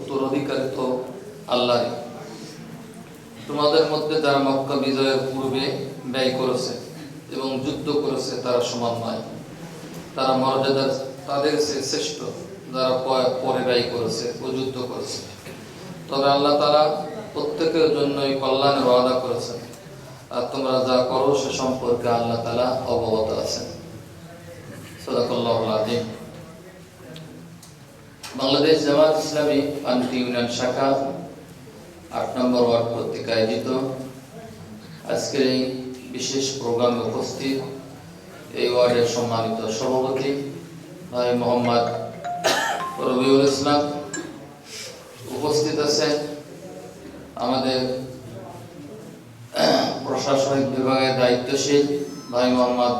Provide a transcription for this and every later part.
উত্তরাধিকারী তো আল্লাহরই। তোমাদের মধ্যে যারা মক্কা বিজয়ের পূর্বে ব্যয় করেছে এবং যুদ্ধ করেছে তারা সমান নয়, তারা মর্যাদার তাদের চেয়ে শ্রেষ্ঠ যারা পরে ব্যয় করেছে ও যুদ্ধ করেছে। তবে আল্লাহ তাআলা প্রত্যেকের জন্যই কল্যাণের ওয়াদা করেছেন, আর তোমরা যা করো সে সম্পর্কে আল্লাহ তাআলা অবগত আছেন। সাদাকাল্লাহুল আযীম। বাংলাদেশ জামাত ইসলামী আন্টি ইউনিয়ন শাখা ৮ নম্বর ওয়ার্ড কর্তৃক আয়োজিত আজকের এই বিশেষ প্রোগ্রামে উপস্থিত এই ওয়ার্ডের সম্মানিত সভাপতি ভাই মোহাম্মদ রবিউল ইসলাম, উপস্থিত আছেন আমাদের প্রশাসনিক বিভাগের দায়িত্বশীল ভাই মোহাম্মদ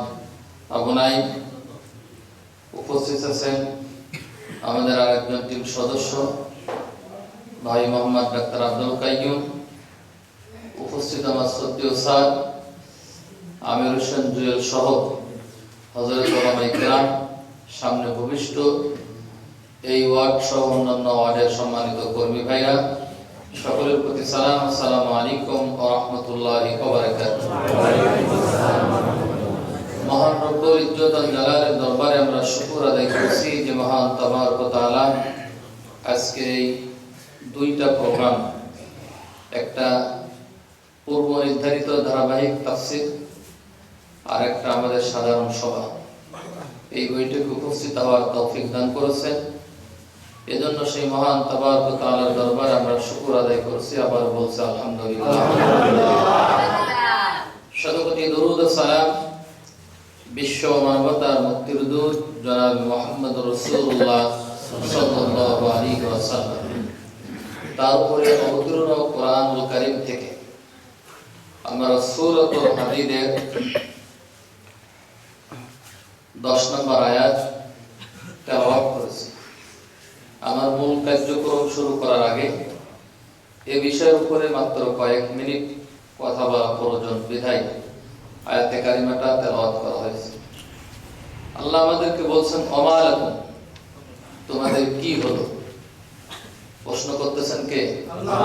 আবু নাঈম, উপস্থিত আছেন আমাদের আরেকজন টিম সদস্য ভাই মোহাম্মদ ডাক্তার আব্দুল কাইয়ুম, উপস্থিত আমার শ্রদ্ধেয় স্যার আমির হোসেন জুয়েল সহ হযরত ওলামায়ে কেরাম, সামনে ভূমিষ্ঠ এই ওয়ার্ড সহ অন্যান্য ওয়ার্ডের সম্মানিত কর্মী ভাইরা, সকলের প্রতি সালাম। আসসালামু আলাইকুম ওয়া রাহমাতুল্লাহি ওয়া বারাকাতুহু। মহান রব্বুল ইজ্জত ওয়াল জালালের দরবারে আমরা শুকর আদায় করছি যে মহান তাবারক ওয়া তাআলা আজকে এই দুইটা প্রোগ্রাম, একটা পূর্ব নির্ধারিত ধারাবাহিক তাফসীর আর একটা আমাদের সাধারণ সভা, এই বইটিকে উপস্থিত হওয়ার তৌফিক দান করেছেন। এজন্য সেই মহান তাবারক ওয়া তাআলার দরবারে আমরা শুকর আদায় করছি, আবার বলছি আলহামদুলিল্লাহ। শতকোটি দরুদ ও সালাম বিশ্ব মানবতার মুক্তির দূত জনাব মুহাম্মদুর রাসূলুল্লাহ সাল্লাল্লাহু আলাইহি ওয়াসাল্লাম, তার উপরে অবতীর্ণ কোরআনুল কারীম থেকে আমরা সূরাতুল হাদীদের 10 নম্বর আয়াত তেলাওয়াত করেছি। আমার মূল কার্যক্রম শুরু করার আগে এই বিষয়ের উপরে মাত্র কয়েক মিনিট কথা বলা প্রয়োজন বিধায় আয়াতে কারিমাটা তেলাওয়াত করা হয়েছে। আল্লাহ আমাদেরকে বলছেন ওমা লাকুম, তোমাদের কি হলো? প্রশ্ন করতেছেন কে? আল্লাহ।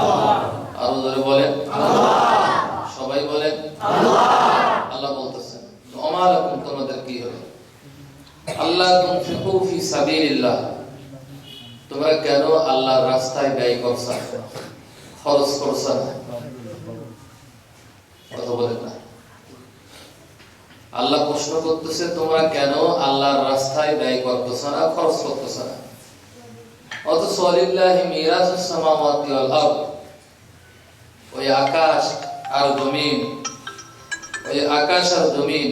আরো জোরে বলেন আল্লাহ। সবাই বলেন আল্লাহ। আল্লাহ বলতেছেন ওমা লাকুম, তোমাদের কি হলো? আল্লাহ তুনফিকু ফি সাবিলিল্লাহ, তোমরা কেন আল্লাহর রাস্তায় ব্যয় করছো, খরচ করছো না? কথা বলেন না। আল্লাহ প্রশ্ন করতেছে তোমরা কেন আল্লাহর রাস্তায় ব্যয় করতেছ না, খরচ করতেছ না? অথচ লিল্লাহি মিরাসুস সামাওয়াতি ওয়াল আরদ, ওই আকাশ আর জমিন, ওই আকাশ আর জমিন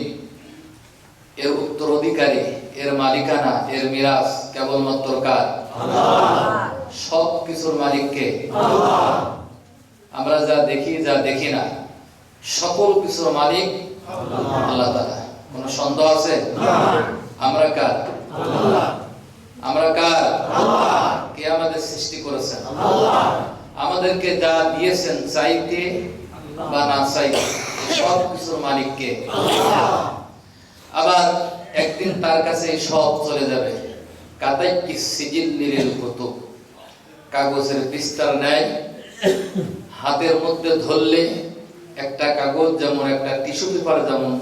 এর উত্তরাধিকারী, এর মালিকানা, এর মিরাস কেবলমাত্র কার? আল্লাহ। সব কিছুর মালিক কে? আল্লাহ। আমরা যা দেখি যা দেখি না সকল কিছুর মালিক আল্লাহ তাআলা। কোন সন্দেহ আছে? আমরা কার? আল্লাহ। আমরা কার? আল্লাহ। কে আমাদের সৃষ্টি করেছেন? আল্লাহ। আমাদেরকে যা দিয়েছেন চাইতে বা না চাইতে সব কিছুর মালিক কে? আল্লাহ। আবার একদিন তার কাছে সব চলে যাবে। কাতাইকি সিজিল্লিল কুতুব, কাগজের বিস্তার নেয় হাতের মধ্যে ধরলে একটা কাগজ যেমন একটা টিস্যু পেপার যেমন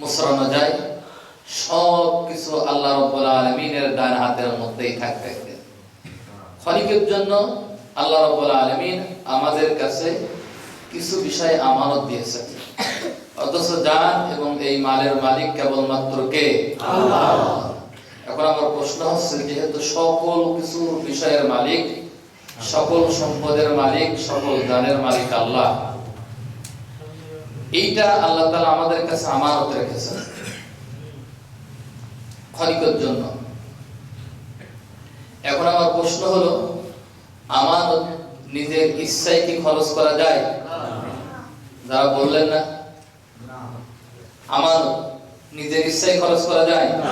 মুছরানো যায়, সব কিছু আল্লাহ রাব্বুল আলামিনের ডান হাতের মধ্যেই থাকবে। ক্ষণিকের জন্য আল্লাহ রাব্বুল আলামিন আমাদের কাছে কিছু বিষয় আমানত দিয়েছেন, অথচ জান এবং এই মালের মালিক কেবলমাত্র কে? আল্লাহ। এখন আমার প্রশ্ন হচ্ছে, যেহেতু সকল কিছু বিষয়ের মালিক, সকল সম্পদের মালিক, সকল জানের মালিক আল্লাহ, এইটা আল্লাহ তাআলা আমাদের কাছে আমানত রেখেছেন ক্ষণিকের জন্য। এখন আমার প্রশ্ন হলো, আমানত নিজের ইচ্ছায় কি খরচ করা যায়? যারা বললেন না, আমানত নিজের ইচ্ছায় খরচ করা যায় না।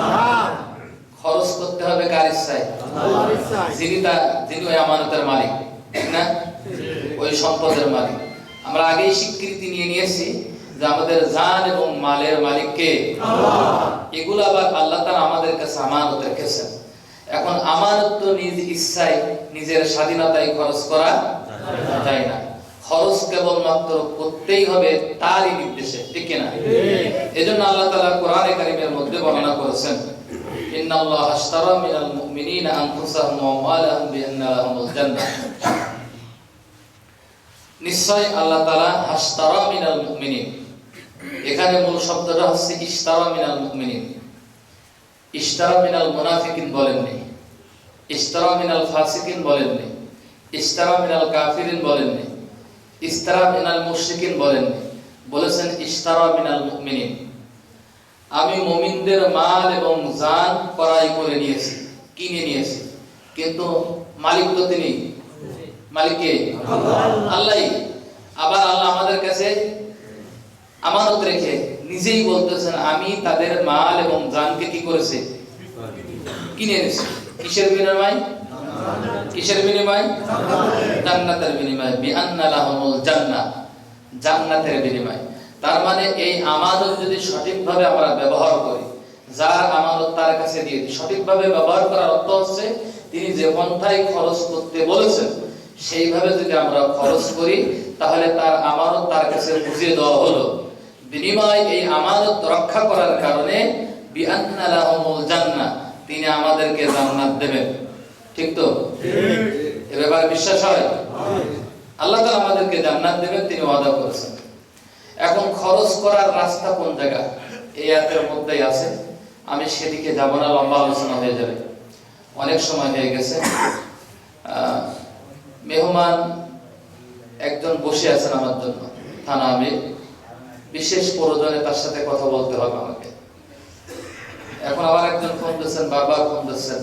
খরচ করতে হবে কার ইচ্ছায়? আল্লাহর ইচ্ছায়। যিনি ওই আমানতের মালিক, ঠিক না? ওই সম্পদের মালিক। আমরা আগেই স্বীকৃতি নিয়ে নিয়েছি যে আমাদের জান এবং মালের মালিক কে? আল্লাহ। এগুলো আবার আল্লাহ তাআলা আমাদের কাছে আমানত রেখেছেন। এখন আমানত তো নিজ ইচ্ছায় নিজের স্বাধীনতায় খরচ করা যায় না, খরচ কেবলমাত্র করতেই হবে তারই নির্দেশে, ঠিক কিনা? এজন্য আল্লাহ তাআলা কোরআনে কারীমের মধ্যে বর্ণনা করেছেন, ইন্নাল্লাহা আশতারা মিনাল মুমিনিনা আনফুসাহুম ওয়া আমওয়ালাহুম বিআন্না লাহুমুল জান্নাহ। নিশ্চয় আল্লাহ তাআলা আশতারা মিনাল মুমিনিন, এখানে মূল শব্দটা হচ্ছে ইশতারা মিনাল মুমিনিন। ইশতারা মিনাল মুনাফিকিন বলেননি, ইশতারা মিনাল ফাসিকিন বলেননি, ইশতারা মিনাল কাফিরিন বলেননি, ইশতারা মিনাল মুশরিকিন বলেননি, বলেছেন ইশতারা মিনাল মুমিনিন। আমি মুমিনদের মাল এবং জান ক্রয় করে নিয়েছি, কিনে নিয়েছি, কিন্তু মালিক তো তিনি, মালিক কে? আল্লাহ। আবার আল্লাহ আমাদের কাছে আমানত রেখে নিজেই বলতেছেন আমি তাদের মাল এবং জানকে কি করেছি? কিনে এনেছি। কিসের বিনিময়? কিসের বিনিময়? জান্নাতের বিনিময়। বিআন্না লাহুমুল জান্নাহ, জান্নাতের বিনিময়। তার মানে এই আমানত যদি সঠিকভাবে আমরা ব্যবহার করি, যার আমানত তার কাছে দিয়ে দিই, সঠিকভাবে ব্যবহার করার অর্থ হচ্ছে তিনি যে পন্থায় খরচ করতে বলেছেন সেইভাবে যদি আমরা খরচ করি, তাহলে তার আমানত তার কাছে বুঝিয়ে দেওয়া হলো। বিনিময় এই আমানত রক্ষা করার কারণে বিআন্না লাহুমুল জান্নাহ, তিনি আমাদেরকে জান্নাত দেবেন। ঠিক তো? এ ব্যাপারে বিশ্বাস হয়? আল্লাহ তাআলা আমাদেরকে জান্নাত দেবেন, তিনি ওয়াদা করেছেন। এখন খরচ করার রাস্তা কোন জায়গা? এই আয়াতের মধ্যেই আছে। আমি সেদিকে যাব না, লম্বা আলোচনা হয়ে যাবে, অনেক সময় হয়ে গেছে। মেহমান একজন বসে আছেন আমার জন্য থানা আমির, বিশেষ প্রয়োজনে তার সাথে কথা বলতে হবে আমাকে। এখন আবার একজন ফোন দিচ্ছেন, বারবার ফোন দিচ্ছেন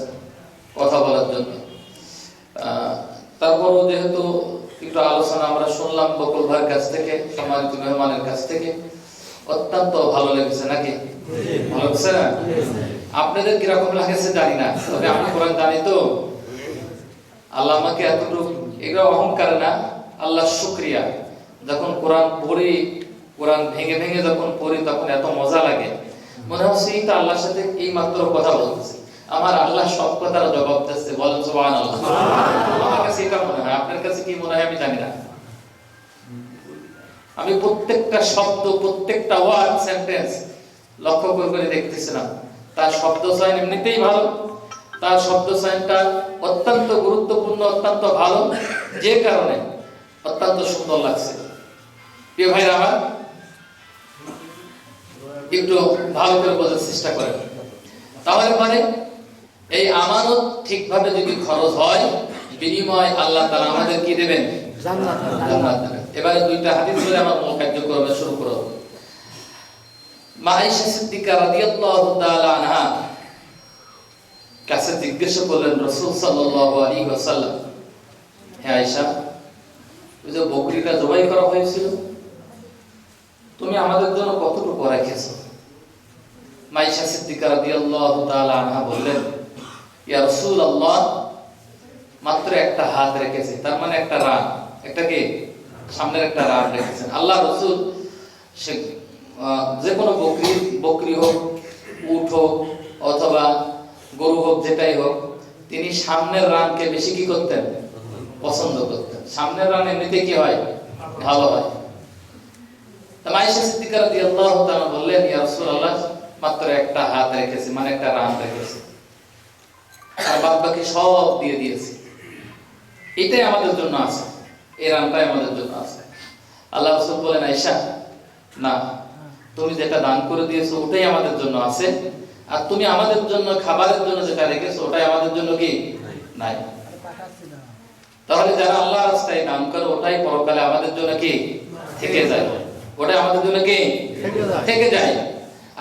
কথা বলার জন্য। তারপরও যেহেতু একটু আলোচনা আমরা শুনলাম বকুল ভাইয়ের কাছ থেকে, সম্মানিত মেহমানের কাছ থেকে, অত্যন্ত ভালো লেগেছে। নাকি ভালো লাগছে না? আপনাদের কিরকম লাগেছে জানি না, তবে আমি কোরআন জানি তো। আল্লাহ আমাকে এতটুকু, এগুলো অহংকার না, আল্লাহ শুকরিয়া। যখন কোরআন পড়ি, কোরআন ভেঙে ভেঙে যখন পড়ি, তখন এত মজা লাগে, মনে হচ্ছে এই তো আল্লাহর সাথে এই মাত্র কথা বলতেছি, আমার আল্লাহ সব কথার জবাব দিচ্ছে। বলেন সুবহানাল্লাহ। আমার কাছে এটা মনে হয়, আপনার কাছে কি মনে হয় আমি জানি না। আমি প্রত্যেকটা শব্দ, প্রত্যেকটা ওয়ার্ড, সেন্টেন্স লক্ষ্য করে দেখতেছিলাম। তার শব্দ চয়ন এমনিতেই ভালো, তার শব্দ চয়নটা অত্যন্ত গুরুত্বপূর্ণ, অত্যন্ত ভালো, যে কারণে অত্যন্ত সুন্দর লাগছে। প্রিয় ভাইরা আমার, একটু ভালো করে বোঝার চেষ্টা করেন। তাহলে মানে এই আমানত ঠিকভাবে যদি খরচ হয়, বিনিময় আল্লাহ তাআলা আমাদের কি দেবেন? জান্নাত দেবেন। এবারে দুইটা হাদিস বলে আমার মূল কার্যক্রম শুরু করব। মা আয়েশা সিদ্দিকা রাদিয়াল্লাহু তাআলা আনহা কাছে জিজ্ঞাসা করলেন রাসূল সাল্লাল্লাহু আলাইহি ওয়াসাল্লাম, হে আয়েশা, ওই যে বকরিটা জবাই করা হয়েছিল, তুমি আমাদের জন্য কতটুকু রেখেছো? মা আয়েশা সিদ্দিকা রাদিয়াল্লাহু তাআলা আনহা বললেন, ইয়া রাসূলুল্লাহ, মাত্র একটা হাত রেখেছি, তার মানে একটা রান, একটা কি সামনের একটা রান রেখেছেন। আল্লাহ রাসূল সে যে কোনো বকরি হোক, উট হোক অথবা গরু হোক, যেটাই হোক, তিনি সামনের রানকে বেশি কি করতেন? পছন্দ করতেন। সামনের রান এমনিতে কি হয়? ভালো হয়। আয়েশা সিদ্দিকা রাদিয়াল্লাহু তাআলা বললেন, ইয়া রাসূলুল্লাহ, মাত্র একটা হাত রেখেছি, মানে একটা রান রেখেছি, আর বাদ বাকি সব দিয়ে দিয়েছি। এটাই আমাদের জন্য আছে, এই রানটাই আমাদের জন্য আছে। আল্লাহ রাসূল বলেন, আয়েশা, না, তুমি যেটা দান করে দিয়েছো ওটাই আমাদের জন্য আছে, আর তুমি আমাদের জন্য খাবারের জন্য যেটা রেখেছো ওটাই আমাদের জন্য কি নাই। তাহলে যারা আল্লাহর রাস্তায় দান করে ওটাই পরকালে আমাদের জন্য কি থেকে যায়, ওটাই আমাদের জন্য কি থেকে যায়।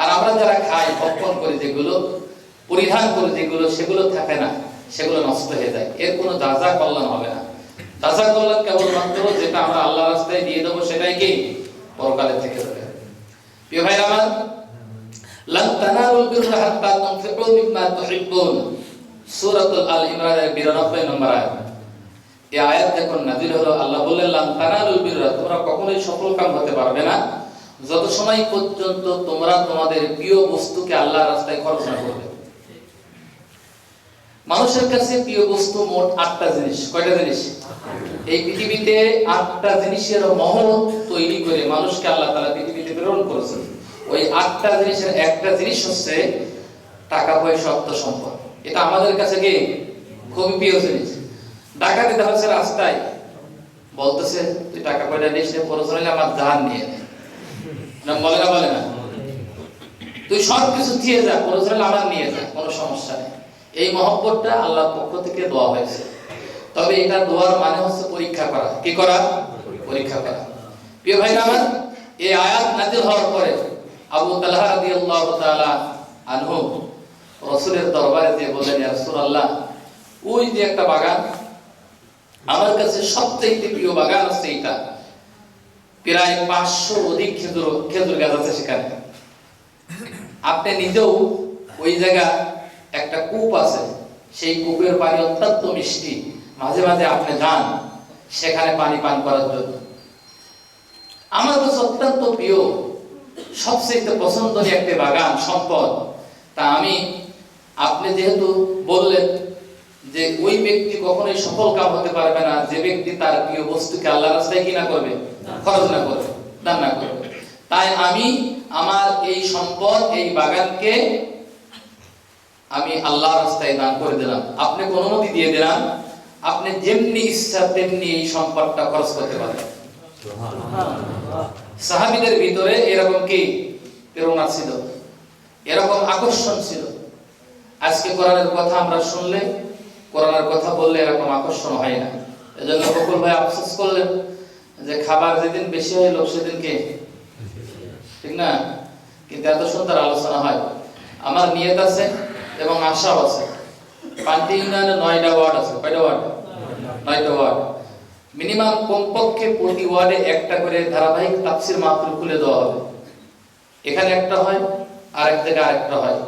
আর আমরা যারা খাই, ভক্ষণ করি, যেগুলো পরিধান করি, যেগুলো, সেগুলো থাকে না, সেগুলো নষ্ট হয়ে যায়। এর কোনো যাজা কল্যাণ হবে না। যাজা কল্যাণ কেবলমাত্র যেটা আমরা আল্লাহর রাস্তায় দিয়ে দেবো সেটাই কি পরকালে থেকে যাবে। প্রিয় ভাই আমার, লান তানালুল বিররা হাত্তা তুনফিকু মিম্মা তুহিব্বুন, সূরাতুল আল ইমরানের 92 নম্বর আয়াত। এই আয়াত যখন নাযিল হলো, আল্লাহ বললেন, লান তানালুল বিররা, তোমরা কখনোই সফল কাম হতে পারবে না যত সময় পর্যন্ত তোমরা তোমাদের প্রিয় বস্তুকে আল্লাহর রাস্তায় খরচ না করবে। মানুষের কাছে প্রিয় বস্তু মোট 8টা জিনিস। কয়টা জিনিস? এই পৃথিবীতে 8টা জিনিসের মহল তৈরি করে মানুষকে আল্লাহ তাআলা পৃথিবীতে প্রেরণ করেছেন। ওই 8টা জিনিসের একটা জিনিস হচ্ছে টাকা পয়সা, অর্থ সম্পদ। এটা আমাদের কাছে কি খুবই প্রিয় জিনিস। ডাকাতি হচ্ছে রাস্তায় বলতেছে তুই টাকা পয়সা নিস না, প্রয়োজন হলে আমার জান নিয়ে নে, না বলে না? বলে না? তুই সব কিছু দিয়ে যা, প্রয়োজন হলে আমার নিয়ে যা, কোনো সমস্যা নেই। এই মহব্বতটা আল্লাহর পক্ষ থেকে দোয়া হয়েছে। তবে এটা দোয়ার মানে হচ্ছে পরীক্ষা করা। কি করা? পরীক্ষা করা। প্রিয় ভাই আমার, এই আয়াত নাযিল হওয়ার পরে আবু তালহা রাদিয়াল্লাহু তাআলা আনহু রাসূলের দরবারে গিয়ে বললেন, ইয়া রাসূলুল্লাহ, ওই যে একটা বাগান, আমার কাছে সবচেয়ে প্রিয় বাগান হচ্ছে এটা, প্রায় 500 অধিক খেজুর গাছ আছে সেখানে। আপনি নিজেও ওই জায়গা একটা কূপ আছে, সেই কূপের পানি অত্যন্ত মিষ্টি, মাঝে মাঝে আপনি যান সেখানে পানি পান করার জন্য। আমার কাছে অত্যন্ত প্রিয়, সবচেয়ে পছন্দনীয় একটি বাগান, সম্পদ। তা আপনি যেহেতু বললেন যে ওই ব্যক্তি কখনোই সফল কাম হতে পারবে না যে ব্যক্তি তার প্রিয় বস্তুকে আল্লাহর রাস্তায় কি না করবে, খরচ না করবে, দান না করবে, তাই আমি আমার এই সম্পদ, এই বাগানকে আমি আল্লাহর রাস্তায় দান করে দিলাম। আপনাকে অনুমতি দিয়ে দিলাম, আপনি যেমনি ইচ্ছা তেমনি এই সম্পদটা খরচ করতে পারেন। সাহাবীদের ভিতরে এরকম কি প্রেরণা ছিল, এরকম আকর্ষণ ছিল। আজকে কোরআনের কথা আমরা শুনলে, কোরআনের কথা বললে এরকম আকর্ষণ হয় না। এজন্য বকুল ভাই আফসোস করলেন যে খাবার যেদিন বেশি হয় লোক সেদিন কে, ঠিক না? কিন্তু এত সুন্দর আলোচনা হয়। আমার নিয়ত আছে এবং আশাও আছে। পান্তি ইউনিয়নে 9টা ওয়ার্ড আছে। কয়টা ওয়ার্ড? 9টা ওয়ার্ড। মিনিমাম কমপক্ষে প্রতি ওয়ার্ডে একটা করে ধারাবাহিক তাফসীর মাহফিল খুলে দেওয়া হবে। এখানে একটা হয়, আরেক জায়গায় আরেকটা হয়।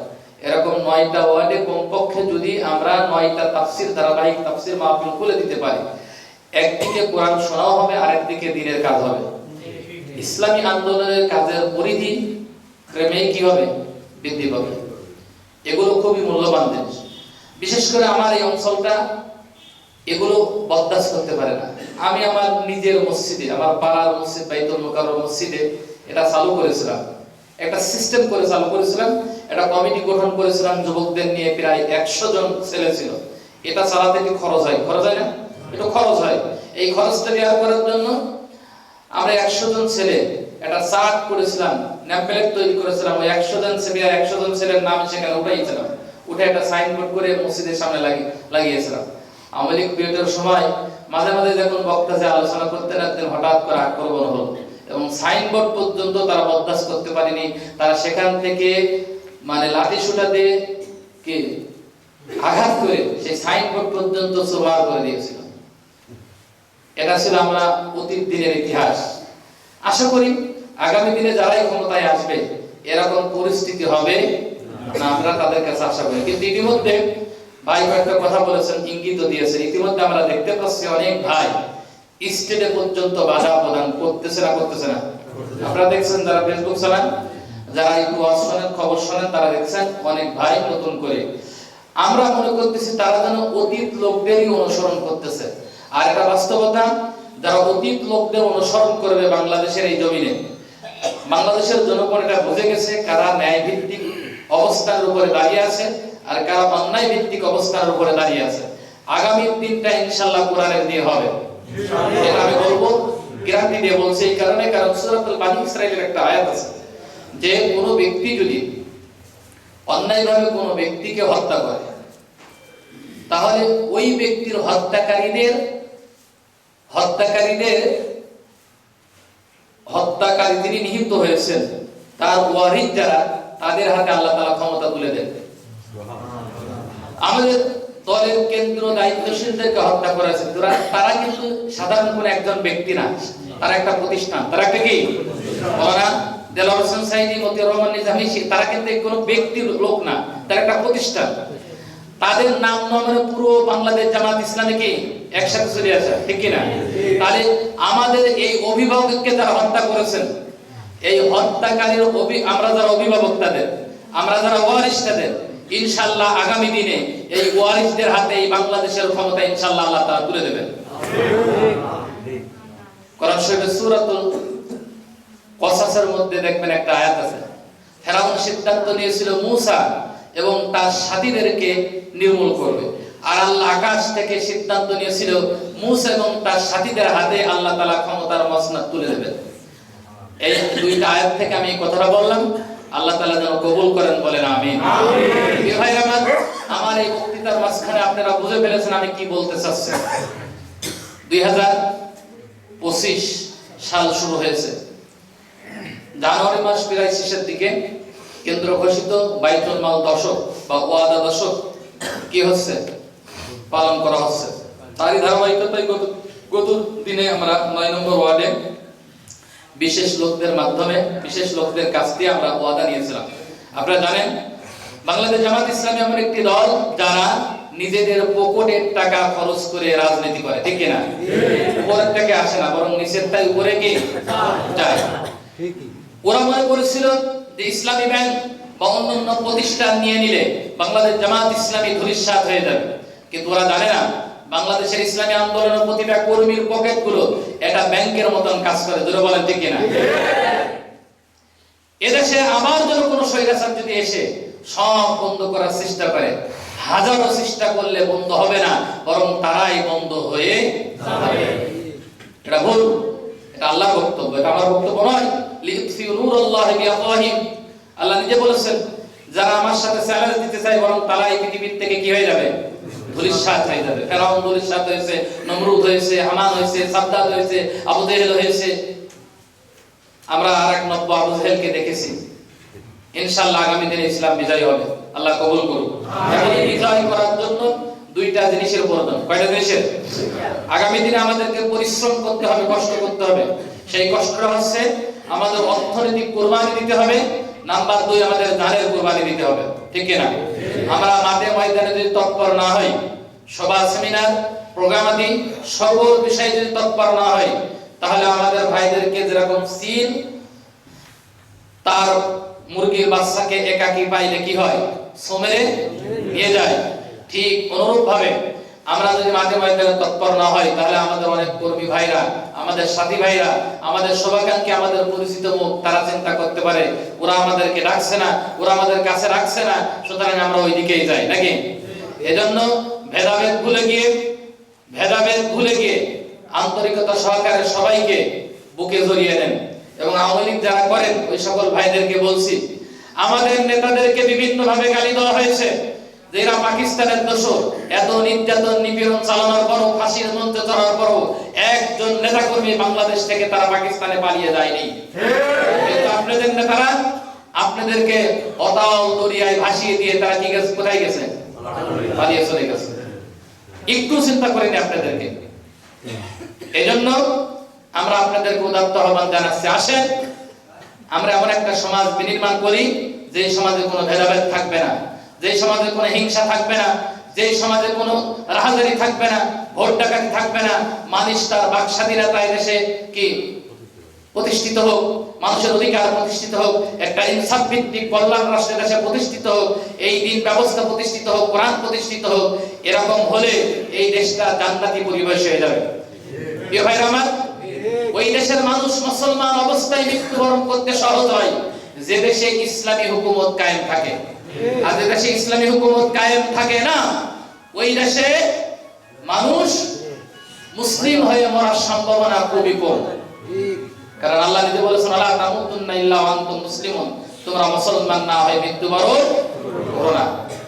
এরকম 9টা ওয়ার্ডে কমপক্ষে যদি আমরা 9টা তাফসীর, ধারাবাহিক তাফসীর মাহফিল খুলে দিতে পারি, একদিকে কোরআন শোনাও হবে, আরেকদিকে দ্বীনের কাজ হবে। ইসলামী আন্দোলনের কাজের পরিধি ক্রমেই কি হবে? বৃদ্ধি পাবে। এগুলো খুবই মূল্যবান জিনিস। বিশেষ করে আমার এই অঞ্চলটা এগুলো বরদাস্ত করতে পারে না। আমি আমার নিজের মসজিদে, আমার পাড়ার মসজিদ বাইতুল মুকাররম মসজিদে এটা চালু করেছিলাম, একটা সিস্টেম করে চালু করেছিলাম, একটা কমিটি গঠন করেছিলাম যুবকদের নিয়ে, প্রায় 100 জন ছেলে ছিল। এটা চালাতে কি খরচ হয়? খরচ হয় না? এটা খরচ হয়। এই খরচটা বের করার জন্য আমরা 100 জন ছেলে একটা চার্ট করেছিলাম, নেমপ্লেট তৈরি করেছিলাম। ওই 100 জন ছেলে আর 100 জন ছেলের নাম সেখানে উঠাইছিলাম, উঠে একটা সাইনবোর্ড করে মসজিদের সামনে লাগিয়েছিলাম। আওয়ামী লীগ পিরিয়ডের সময় মাঝে মাঝে যখন বক্তা যে আলোচনা করতেন, একদিন হঠাৎ করে আক্রমণ হলো এবং সাইনবোর্ড পর্যন্ত তারা বরদাস্ত করতে পারেনি। তারা সেখান থেকে মানে লাঠি সোঁটা দিয়ে কি আঘাত করে সেই সাইনবোর্ড পর্যন্ত চুরমার করে দিয়েছিল। এটা ছিল আমরা অতীত দিনের ইতিহাস। আশা করি আগামী দিনে যারাই ক্ষমতায় আসবে এরকম পরিস্থিতি হবে না, আমরা তাদের কাছে আশা করি। কিন্তু ইতিমধ্যে ভাই একটা কথা বলেছেন, ইঙ্গিত দিয়েছেন। ইতিমধ্যে আমরা দেখতে পাচ্ছি অনেক ভাই স্টেটে পর্যন্ত বাধা প্রদান করতেছে না, করতেছে না? আপনারা দেখছেন, যারা ফেসবুক চালান, যারা একটু ওয়াজ শোনেন, খবর শোনেন, তারা দেখছেন অনেক ভাই নতুন করে। আমরা মনে করতেছি তারা যেন অতীত লোকদেরই অনুসরণ করতেছে। আর এটা বাস্তবতা, যারা অতীত লোকদের অনুসরণ করবে বাংলাদেশের এই জমিনে, বাংলাদেশের জনগণ এটা বুঝে গেছে কারা ন্যায় ভিত্তিক অবস্থানের উপরে দাঁড়িয়ে আছে আর কারা অন্যায় ভিত্তিক অবস্থানের উপরে দাঁড়িয়ে আছে। আগামী দিনটা ইনশাআল্লাহ কোরআনের দিয়ে হবে, এটা আমি বলবো, গ্যারান্টি দিয়ে বলছি। এই কারণে, কারণ সূরাতুল বানী ইসরাঈলের একটা আয়াত আছে যে কোনো ব্যক্তি যদি অন্যায়ভাবে কোনো ব্যক্তিকে হত্যা করে, তাহলে ওই ব্যক্তির হত্যাকারী যিনি নিহত হয়েছেন তার ওয়ারিস যারা, তাদের হাতে আল্লাহ তাআলা ক্ষমতা তুলে দেন। আমাদের দলের কেন্দ্র দায়িত্বশীলদেরকে হত্যা করেছে, তারা কিন্তু সাধারণ কোন একজন ব্যক্তি না, তারা একটা প্রতিষ্ঠান। তারা একটা কি? মাওলানা দেলোয়ার হোসেন সাইদি, মতিউর রহমান নিজামী, তারা কিন্তু কোনো ব্যক্তির লোক না, তারা একটা প্রতিষ্ঠান। তাদের নাম নামে পুরো বাংলাদেশ জামাত ইসলামী কি একসাথে চলে আসে, ঠিক কি না? তাহলে আমাদের এই অভিভাবককে যারা হত্যা করেছেন, এই হত্যাকারীর আমরা যারা অভিভাবক তাদের, আমরা যারা ওয়ারিস তাদের, ইনশাআল্লাহ আগামী দিনে এই ওয়ারিসদের হাতে এই বাংলাদেশের ক্ষমতা ইনশাআল্লাহ আল্লাহ তাআলা তুলে দেবেন। কোরআন শরীফের সূরাতুল কসাসের মধ্যে দেখবেন একটা আয়াত আছে, ফেরাউন সিদ্ধান্ত নিয়েছিল মুসা এবং তার সাথীদেরকে নির্মূল করবে, আর আল্লাহ আকাশ থেকে সিদ্ধান্ত নিয়েছিল মুসা এবং তার সাথীদের হাতে আল্লাহ তাআলা ক্ষমতার মসনদ তুলে দেবেন। এই দুইটা আয়াত থেকে আমি এই কথাটা বললাম, আল্লাহ তাআলা যেন কবুল করেন, বলেন আমিন। প্রিয় ভাইরা আমার এই বক্তৃতার মাঝখানে আপনারা বুঝে ফেলেছেন আমি কি বলতে চাচ্ছি। 2025 সাল শুরু হয়েছে, জানুয়ারি মাস প্রায় শেষের দিকে কেন্দ্র ঘোষিত বাইতুল মাল দশক বা ওয়াদা দশক কি হচ্ছে, পালন করা হচ্ছে। তারই ধারাবাহিকতায় গত দিনে আমরা 9 নম্বর ওয়ার্ডে বিশেষ লোকদের মাধ্যমে, বিশেষ লোকদের কাছ দিয়ে আমরা ওয়াদা নিয়েছিলাম। আপনারা জানেন বাংলাদেশ জামাত ইসলামী এমন একটি দল যারা নিজেদের পকেটের টাকা খরচ করে রাজনীতি করে, ঠিক কিনা? উপরের থেকে আসে না, বরং নিচের টাকা উপরে কি যায়। ওরা মনে করেছিল যে ইসলামী ব্যাংক বা অন্যান্য প্রতিষ্ঠান নিয়ে নিলে বাংলাদেশ জামাত ইসলামী ধূলিসাৎ হয়ে যাবে, কিন্তু ওরা জানে না বাংলাদেশের ইসলামী আন্দোলনের প্রতিটা কর্মীর পকেটগুলো এটা ব্যাংকের মতন কাজ করে। জোরে বলেন ঠিক কিনা? এদেশে আবার যেন কোনো স্বৈরাচার যদি এসে সব বন্ধ করার চেষ্টা করে, হাজারো চেষ্টা করলে বন্ধ হবে না, বরং তারাই বন্ধ হয়ে যাবে। এটা ভুল, এটা আল্লাহর বক্তব্য, এটা আমার বক্তব্য নয়। লিতুফিউ নূরাল্লাহি বিআফওয়াহিম, আল্লাহ নিজে বলেছেন যারা আমার সাথে চ্যালেঞ্জ দিতে চায় বরং তারা এই পৃথিবীর থেকে কি হয়ে যাবে, ধূলিসাৎ হয়ে যাবে। ফেরাউন ধূলিসাৎ হয়েছে, নমরুদ হয়েছে, হামান হয়েছে, সাদ্দাদ হয়েছে, আবু জেহেল হয়েছে। আমরা আরেক নব্য আবু জেহেলকে দেখেছি। ইনশাআল্লাহ আগামী দিনে ইসলাম বিজয় হবে, আল্লাহ কবুল করুন। এখন এই বিজয় করার জন্য দুইটা জিনিসের প্রয়োজন। কয়টা জিনিসের? আগামী দিনে আমাদেরকে পরিশ্রম করতে হবে, কষ্ট করতে হবে। সেই কষ্টটা হচ্ছে আমাদের অর্থনৈতিক কুরবানি দিতে হবে, নাম্বার 2 আমাদের জানের কুরবানি দিতে হবে, ঠিক কি না? আমরা মাঠে ময়দানে যদি তৎপর না হই, সভা সেমিনার প্রোগ্রাম আদি সকল বিষয়ে যদি তৎপর না হই, তাহলে আমাদের ভাইদেরকে যেরকম সিল তার মুরগির বাচ্চাকে একাকী পাইলে কি হয়, সোমেরে নিয়ে যায়, ঠিক অনুরূপ ভাবে আমরা যদি মাঠে ময়দানে তৎপর না হই, তাহলে আমাদের অনেক কর্মী ভাইরা, আমাদের সাথী ভাইরা, আমাদের শুভাকাঙ্ক্ষী, আমাদের পরিচিত মুখ, তারা চিন্তা করতে পারে ওরা আমাদেরকে ডাকছে না, ওরা আমাদের কাছে রাখছে না, সুতরাং আমরা ওই দিকেই যাই, নাকি? এজন্য ভেদাভেদ ভুলে গিয়ে আন্তরিকতা সহকারে সবাইকে বুকে জড়িয়ে নেন। এবং আওয়ামী লীগ যারা করেন ওই সকল ভাইদেরকে বলছি, আমাদের নেতাদেরকে বিভিন্ন ভাবে গালি দেওয়া হয়েছে যে এরা পাকিস্তানের দোষর, এত নির্যাতন নিপীড়ন চালানোর পরও, ফাঁসির মঞ্চে চড়ার পরও একজন নেতাকর্মী বাংলাদেশ থেকে তারা পাকিস্তানে পালিয়ে যায়নি। কিন্তু আপনাদের নেতারা আপনাদেরকে অতাল দরিয়ায় ভাসিয়ে দিয়ে তারা কি গেছে, কোথায় গেছে? পালিয়ে চলে গেছে। একটু চিন্তা করেনি আপনাদেরকে। এজন্য আমরা আপনাদেরকে উদাত্ত আহ্বান জানাচ্ছি, আসেন আমরা এমন একটা সমাজ বিনির্মাণ করি যে সমাজে কোনো ভেদাভেদ থাকবে না, যে সমাজে কোনো হিংসা থাকবে না, যে সমাজে কোনো রাহাজারি থাকবে না, ভোট ডাকাতি থাকবে না, মানুষ তার বাক স্বাধীনতা দেশে কি প্রতিষ্ঠিত হোক, মানুষের অধিকার প্রতিষ্ঠিত হোক, একটা ইনসাফ ভিত্তিক কল্যাণ রাষ্ট্রের দেশে প্রতিষ্ঠিত হোক, এই দিন ব্যবস্থা প্রতিষ্ঠিত হোক, কোরআন প্রতিষ্ঠিত হোক। এরকম হলে এই দেশটা জান্নাতি পরিবেশ হয়ে যাবে। প্রিয় ভাইরা আমার, ওই দেশের মানুষ মুসলমান অবস্থায় মৃত্যুবরণ করতে সহজ হয় যে দেশে ইসলামী হুকুমত কায়েম থাকে। আর যে দেশে ইসলামী হুকুমত কায়েম থাকে না, ওই দেশে মানুষ মুসলিম হয়ে মরার সম্ভাবনা খুবই কম। কারণ আল্লাহ নিজে বলেছেন, আলা তামুতুন্না ইল্লা ওয়া আনতুম মুসলিমুন, তোমরা মুসলমান না হয়ে মৃত্যুবরণ করো না।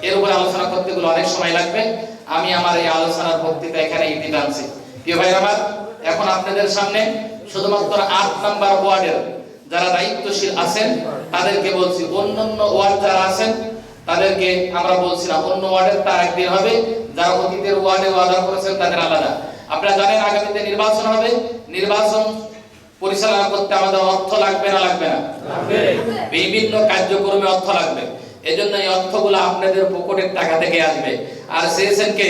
এর উপরে আলোচনা করতে গেলে অনেক সময় লাগবে। আমি আমার এই আলোচনার বক্তৃতা এখানে ইতি টানছি। প্রিয় ভাইরা আমার, এখন আপনাদের সামনে শুধুমাত্র 8 নাম্বার ওয়ার্ডের যারা দায়িত্বশীল আছেন তাদেরকে বলছি। অন্যান্য ওয়ার্ড যারা আছেন তাদেরকে আমরা বলছি না, অন্য ওয়ার্ডের তার একদিন হবে। যারা অতীতের ওয়ার্ডে ওয়াদা করেছেন তাদের আলাদা। আপনারা জানেন আগামীতে নির্বাচন হবে। নির্বাচন পরিচালনা করতে আমাদের অর্থ লাগবে না? লাগবে না? বিভিন্ন কার্যক্রমে অর্থ লাগবে। এজন্য এই অর্থগুলো আপনাদের পকেটের টাকা থেকে আসবে। আর চেয়েছেন কে?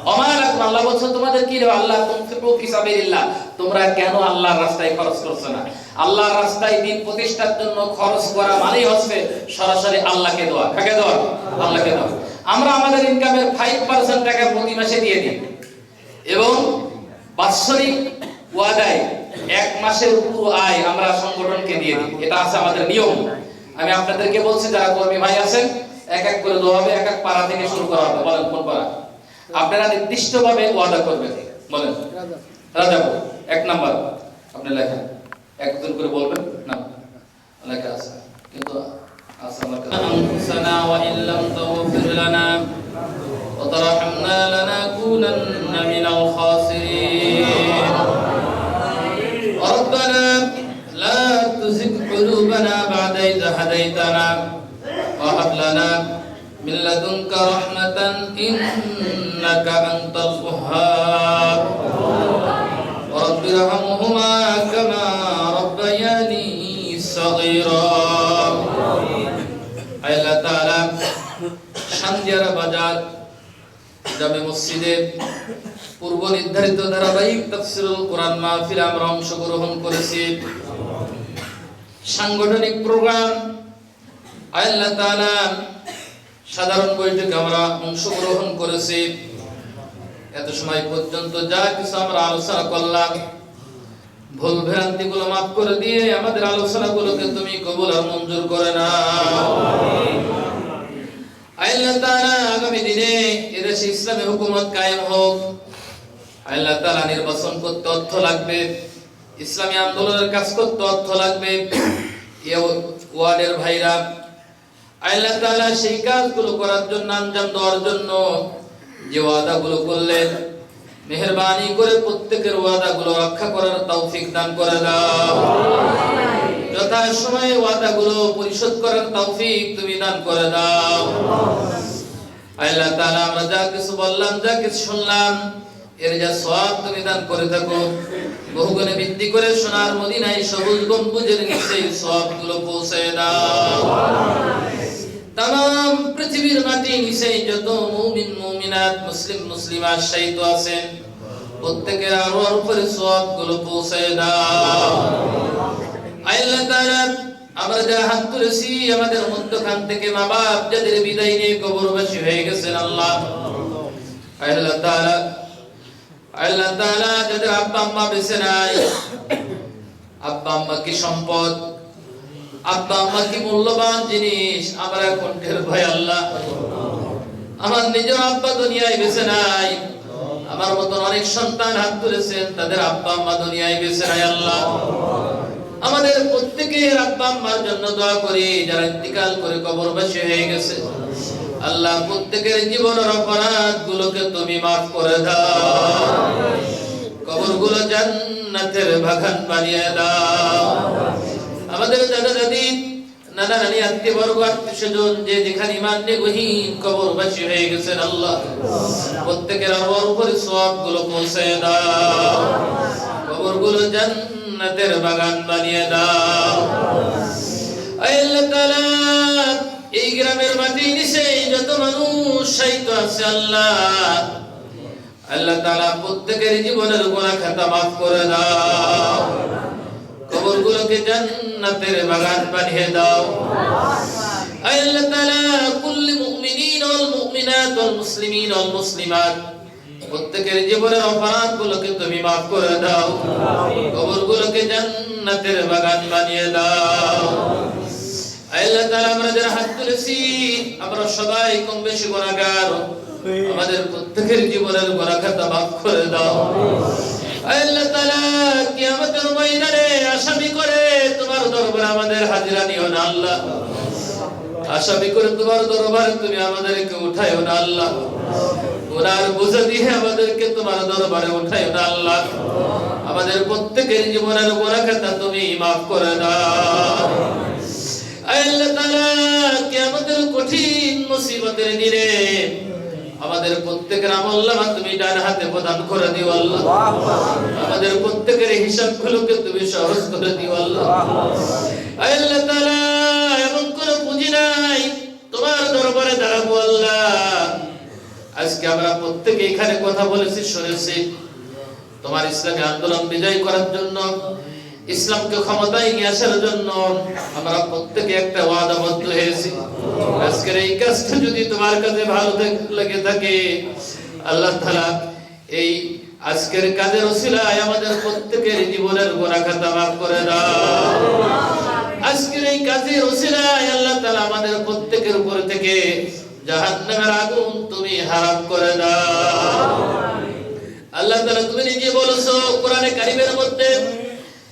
ওমালাকুম, আল্লাহ বলছেন তোমাদের কি রে আল্লাহ তুনফিকু ফি সাবিলিল্লাহ, তোমরা কেন আল্লাহর রাস্তায় খরচ করছো না? আল্লাহর রাস্তায় দ্বীন প্রতিষ্ঠার জন্য খরচ করা মানেই হচ্ছে সরাসরি আল্লাহকে দেওয়া। কাকে দেওয়া? আল্লাহকে দেওয়া। আমরা আমাদের ইনকামের 5% টাকা প্রতি মাসে দিয়ে দিই এবং বাৎসরিক ওয়াদায় এক মাসের পুরো আয় আমরা সংগঠনকে দিয়ে দিই। এটা আছে আমাদের নিয়ম। আমি আপনাদেরকে বলছি যারা কর্মী ভাই আছেন, এক এক করে দেওয়া হবে, এক এক পাড়া থেকে শুরু করা হবে। বলেন কোন পাড়া? আপনারা নির্দিষ্টভাবে ওয়াদা করবেন। বলেন রাজাপুর 1 নাম্বার। আপনি লেখেন, একজন করে বলবেন না, লেখা আছে কিন্তু أنفسنا وإن لم تغفر لنا وترحمنا لنكونن من الخاسرين ربنا لا تزغ قلوبنا بعد إذ هديتنا وهب لنا من لدنك رحمة إنك أنت الوهاب رب ارحمهما كما ربياني صغيرا। আল্লাহ তাআলা শানজিয়ারা বাজার জামে মসজিদে পূর্ব নির্ধারিত ধারাবাহিক তাফসীরুল কোরআন মাহফিলে আমরা অংশগ্রহণ করেছি। সাংগঠনিক প্রোগ্রাম আল্লাহ তাআলা সাধারণ বৈঠকে আমরা অংশগ্রহণ করেছি। এত সময় পর্যন্ত যা কিছু আমরা আলোচনা করলাম, ভুল ভ্রান্তিগুলো মাফ করে দিয়ে আমাদের আলোচনাগুলোকে তুমি কবুল আর মঞ্জুর করে নাও। আল্লাহ তাআলা আগামী দিনে এদেশে ইসলামী হুকুমত কায়েম হোক। আল্লাহ তাআলা নির্বাচন করতে অর্থ লাগবে, ইসলামী আন্দোলনের কাজ করতে অর্থ লাগবে। এই ওয়ার্ডের ভাইরা আল্লাহ তাআলা সেই কাজগুলো করার জন্য, আঞ্জাম দেওয়ার জন্য যে ওয়াদাগুলো করলেন, মেহেরবানি করে প্রত্যেকের ওয়াদাগুলো রক্ষা করার তৌফিক দান করে দাও। যথাসময়ে ওয়াদাগুলো পরিশোধ করার তৌফিক তুমি দান করে দাও। আল্লাহ তাআলা আমরা যা কিছু বললাম, যা কিছু শুনলাম, এর যা সওয়াব তুমি দান করে থাকো। বহুগুণে বৃদ্ধি করে সোনার মদিনায় সবুজ গম্বুজের নিচে সওয়াবগুলো পৌঁছে দাও। तमाम পৃথিবীর মাটি নিচে যত মুমিন মুমিনাত, মুসলিম মুসলিমাত শহীদ আছেন, প্রত্যেকের আরওয়ার উপরে সওয়াবগুলো পৌঁছে দাও। আল্লাহ তাআলা আমরা যারা হাত তুলেছি, আমাদের মধ্যখান থেকে মা বাপ যাদের বিদায় নিয়ে কবরবাসী হয়ে গেছেন, আল্লাহ তাআলা যাদের আব্বা আম্মা বেঁচে নাই, আব্বা আম্মা কি সম্পদ, আব্বা আম্মা কি মূল্যবান জিনিস আমরা এখন টের পাই। আল্লাহ, আমার নিজের আব্বা দুনিয়ায় বেঁচে নাই, আমার মতন অনেক সন্তান হাত তুলেছেন, তাদের আব্বা আম্মা দুনিয়ায় বেঁচে নাই। আল্লাহ, আমাদের প্রত্যেকের আব্বা আম্মার জন্য দোয়া করি, যারা ইন্তিকাল করে কবরবাসী হয়ে গেছে। আল্লাহ, প্রত্যেকের জীবনের অপরাধগুলোকে তুমি মাফ করে দাও, কবরগুলো জান্নাতের বাগান বানিয়ে দাও। আমাদের দাদা দাদি, নানা নানি, আত্মীয় বর্গ, আত্মীয় স্বজন যে যেখানে ইমান নিয়ে গহীন কবরবাসী হয়ে গেছেন, আল্লাহ প্রত্যেকের আরওয়ার উপরে সওয়াবগুলো পৌঁছে দাও, কবরগুলো জান্নাতের বাগান বানিয়ে দাও। আল্লাহ তাআলা এই গ্রামের মাটি নিচে যত মানুষ শহীদ আছে, আল্লাহ তাআলা প্রত্যেকের জীবনের গুনাহ খাতা মাফ করে দাও, কবরগুলোকে জান্নাতের বাগান বানিয়ে দাও। আল্লাহ তাআলা কুল্লি মুমিনিন ওয়াল মুমিনাত ওয়াল মুসলিমিন ওয়াল মুসলিমাত প্রত্যেকের জীবনের অপরাধগুলোকে তুমি মাফ করে দাও, কবরগুলোকে জান্নাতের বাগান বানিয়ে দাও। আল্লাহ তাআলা আমরা যারা হাত তুলেছি, আমরা সবাই কম বেশি গুনাহগার, আমাদের প্রত্যেকের জীবনের গুনাহ খাতা মাফ করে দাও। আল্লাহ তাআলা কিয়ামতের ময়দানে আসামি করে তোমার দরবারে আমাদের হাজিরা নিও না আল্লাহ, আসামি করে তোমার দরবারে তুমি আমাদেরকে উঠাইও না আল্লাহ, গুনার বোঝা দিয়ে আমাদেরকে তোমার দরবারে উঠাইও না আল্লাহ। আমাদের প্রত্যেকের জীবনের গুনাহ খাতা তুমি মাফ করে দাও। আল্লাহ তাআলা কিয়ামতের কঠিন মুসিবতের দিনে আমাদের প্রত্যেকের আমলনামা তুমি ডান হাতে প্রদান করে দিও আল্লাহ, আমাদের প্রত্যেকের হিসাবগুলোকে তুমি সহজ করে দিও আল্লাহ। আল্লাহ তাআলা এমন কোন পুঁজি নাই তোমার দরবারে দাঁড়াবো আল্লাহ, আজকে আমরা প্রত্যেকে এখানে কথা বলেছি, শুনেছি তোমার ইসলামী আন্দোলন বিজয় করার জন্য, ইসলামকে ক্ষমতায় নিয়ে আসার জন্য আমরা প্রত্যেকে একটা ওয়াদাবদ্ধ হয়েছি। আজকের এই কাজটা যদি তোমার কাছে ভালো লেগে থাকে, আল্লাহ তাআলা এই আজকের কাজের ওসিলায় আমাদের প্রত্যেকের জীবনের গুনাহ খাতা মাফ করে দাও। আজকের এই কাজের ওসিলায় আল্লাহ তাআলা আমাদের প্রত্যেকের উপর থেকে জাহান্নামের আগুন তুমি হারাম করে দাও। আল্লাহ তাআলা তুমি নিজে বলেছো কোরআনে কারীমের মধ্যে,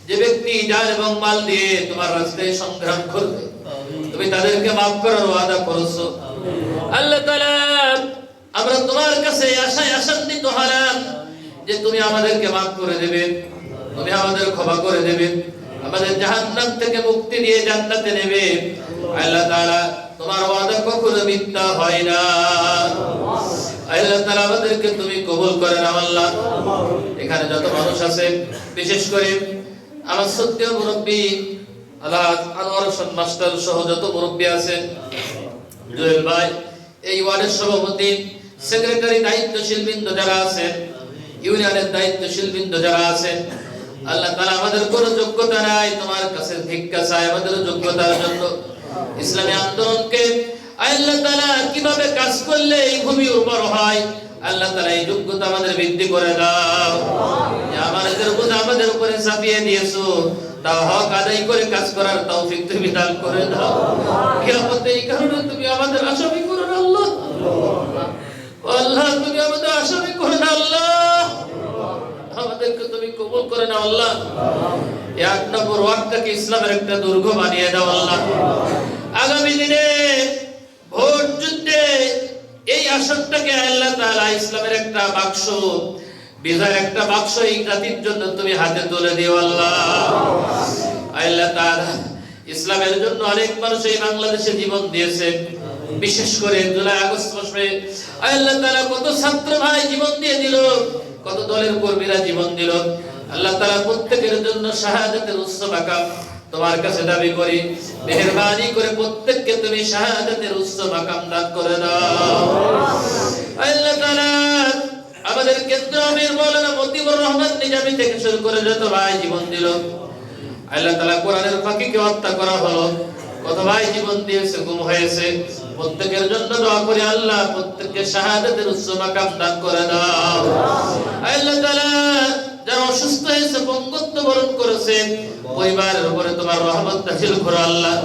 যে ব্যক্তি জান এবং মাল দিয়ে তোমার রাস্তায় সংগ্রাম করবে তুমি তাদেরকে মাফ করার ওয়াদা করেছো। আল্লাহ তাআলা আমরা তোমার কাছে আশায় আশান্বিত হলাম যে তুমি আমাদেরকে মাফ করে দেবে, তুমি আমাদের ক্ষমা করে দেবে, আমাদের জাহান্নাম থেকে মুক্তি দিয়ে জান্নাতে নেবে। আল্লাহ তাআলা তোমার ওয়াদা কখনো মিথ্যা হয় না। আল্লাহ তাআলা আমাদেরকে তুমি কবুল করে নাও। আল্লাহ এখানে যত মানুষ আছে, বিশেষ করে আমার সত্যি মুরব্বী আল্লাহ আনোয়ার হোসেন মাস্টার সহ যত মুরব্বী আছেন, জুয়েল ভাই, এই ওয়ার্ডের সভাপতি, সেক্রেটারি, দায়িত্বশীল বৃন্দ যারা আছেন, ইউনিয়নের দায়িত্বশীল বৃন্দ যারা আছেন, আল্লাহ তাআলা আমাদের কোনো যোগ্যতা নাই, তোমার কাছে ভিক্ষা চাই আমাদের যোগ্যতার জন্য। ইসলামী আন্দোলনকে আল্লাহ তাআলা কিভাবে কাজ করলে এই ভূমি উর্বর হয়, আল্লাহ তাআলা এই যোগ্যতা আমাদের বৃদ্ধি করে দাও। আমাদের বোঝা আমাদের উপরে চাপিয়ে দিয়েছো, তাও হক আদায় করে কাজ করার তৌফিক তুমি দান করে দাও। কিয়ামতে এই কারণে তুমি আমাদের আসামি করো না আল্লাহ। আল্লাহ তুমি আমাদের আসামি করো না আল্লাহ, আমাদেরকে তুমি কবুল করে নাও আল্লাহ। এক নম্বর ওয়াক্তকে ইসলামের একটা দুর্গ বানিয়ে দাও আল্লাহ। আগামী দিনে ভোট যুদ্ধে এই আসনটাকে আল্লাহ তাআলা ইসলামের একটা বাক্স, বিজয়ের একটা বাক্স এই জাতির জন্য তুমি হাতে তুলে দিও আল্লাহ। আল্লাহ তাআলা ইসলামের জন্য অনেক মানুষ এই বাংলাদেশে জীবন দিয়েছে, বিশেষ করে জুলাই আগস্ট মাসে আল্লাহ তাআলা কত ছাত্র ভাই জীবন দিয়ে দিল, কত দলের কর্মীরা জীবন দিল। আল্লাহ তাআলা প্রত্যেকের জন্য শাহাদাতের উচ্চ মাকাম তোমার কাছে দাবি করি, মেহেরবানি করে প্রত্যেককে তুমি শাহাদাতের উচ্চ মাকাম দান করে দাও। আল্লাহ তাআলা আমাদের কেন্দ্র আমির মাওলানা মতিউর রহমান নিজামী থেকে শুরু করে যত ভাই জীবন দিল, আল্লাহ তাআলা কোরআনের ফাঁকিকে হত্যা করা হলো, কত ভাই জীবন দিয়েছে, গুম হয়েছে, প্রত্যেকের জন্য দোয়া করি আল্লাহ প্রত্যেককে শাহাদাতের উচ্চ মাকাম দান করে দাও। আল্লাহ তাআলা যারা অসুস্থ হয়েছে, পঙ্গুত্ব বরণ করেছে, পরিবারের উপরে তোমার রহমত নাযিল করো আল্লাহ।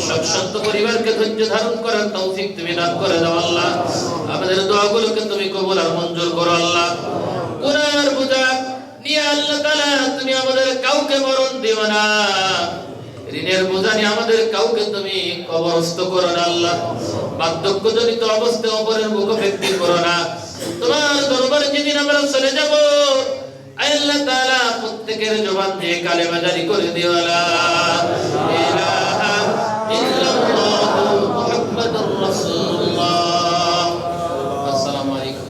সব সত্য পরিবারকে ধৈর্য ধারণ করার তৌফিক তুমি দান করে দাও আল্লাহ। আমাদের দোয়াগুলোকে তুমি কবুল আর মঞ্জুর করো আল্লাহ। গুনাহের বোঝা নিয়ে আল্লাহ তাআলা তুমি আমাদের কাউকে মরণ দিও না, ঋণের বোঝা নিয়ে আমাদের কাউকে তুমি কবরস্থ করো না আল্লাহ। বার্ধক্যজনিত অবস্থায় অপরের মুখাপেক্ষী করো না। তোমার দরবারে যেদিন আমরা চলে যাব, আল্লাহ তাআলা প্রত্যেকের জবান দিয়ে কালেমা জারি করে দিও আল্লাহ।